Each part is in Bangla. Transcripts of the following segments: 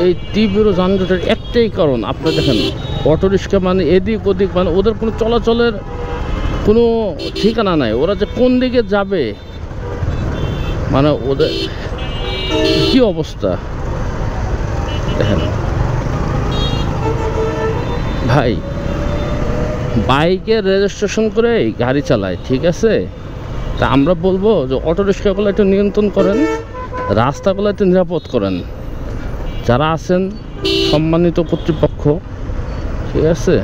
এই তীব্র যানজটের একটাই কারণ, আপনি দেখেন অটোরিক্সা মানে এদিক ওদিক, মানে ওদের কোনো চলাচলের কোনো ঠিকানা নাই। ওরা যে কোন দিকে যাবে, মানে ওদের কি অবস্থা দেখেন ভাই। বাইকে রেজিস্ট্রেশন করে গাড়ি চালায়, ঠিক আছে, তা আমরা বলবো যে অটোরিক্সাগুলো একটু নিয়ন্ত্রণ করেন, রাস্তাগুলো একটু নিরাপদ করেন। যারা আছেন সম্মানিত কর্তৃপক্ষ, ঠিক আছে,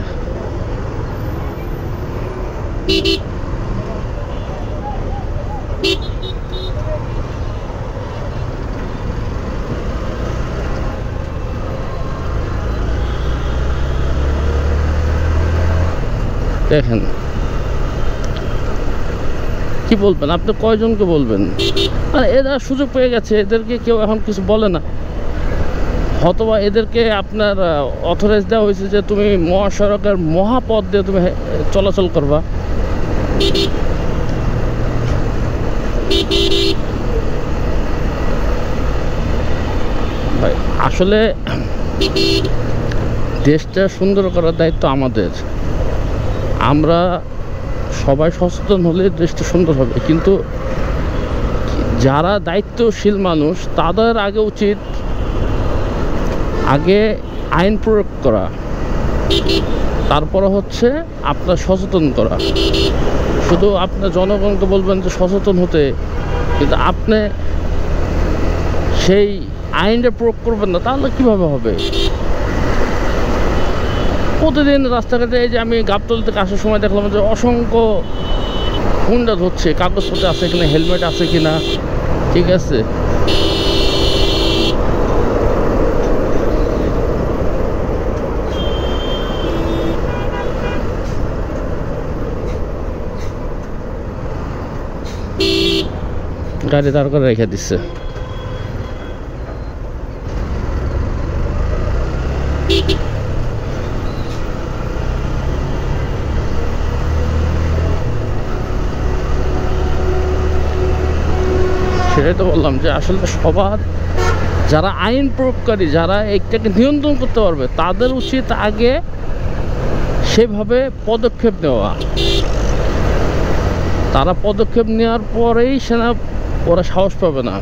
দেখেন কি বলবেন আপনি, কয়জনকে বলবেন? মানে এরা সুযোগ পেয়ে গেছে, এদেরকে কেউ এখন কিছু বলে না। অথবা এদেরকে আপনার অথরাইজ দেওয়া হয়েছে যে তুমি মহাসড়কের মহাপথ দিয়ে তুমি চলাচল করবা। ভাই আসলে দেশটা সুন্দর করার দায়িত্ব আমাদের। আমরা সবাই সচেতন হলে দেশটা সুন্দর হবে, কিন্তু যারা দায়িত্বশীল মানুষ তাদের আগে উচিত আগে আইন প্রয়োগ করা, তারপরে হচ্ছে আপনার সচেতন করা। শুধু আপনার জনগণকে বলবেন যে সচেতন হতে, কিন্তু আপনি সেই আইনটা প্রয়োগ করবেন না, তাহলে কিভাবে হবে? প্রতিদিন রাস্তাঘাটে এই যে আমি গাবতলী থেকে আসার সময় দেখলাম যে অসংখ্য হুন্ডা ধরছে, কাগজপত্র আছে কিনা, হেলমেট আছে কিনা, ঠিক আছে। গাড়ি দাঁড় করে রেখে দিচ্ছে। সেটাই তো বললাম যে আসলে সবার, যারা আইন প্রয়োগকারী, যারা এইটাকে নিয়ন্ত্রণ করতে পারবে, তাদের উচিত আগে সেভাবে পদক্ষেপ নেওয়া। তারা পদক্ষেপ নেওয়ার পরেই ওরা সাহস পাবে না।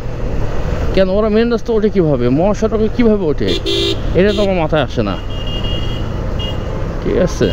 কেন ওরা মেন রাস্তা ওঠে কীভাবে, মহাসড়কে কীভাবে ওঠে, এটা তো আমার মাথায় আসে না, ঠিক আছে।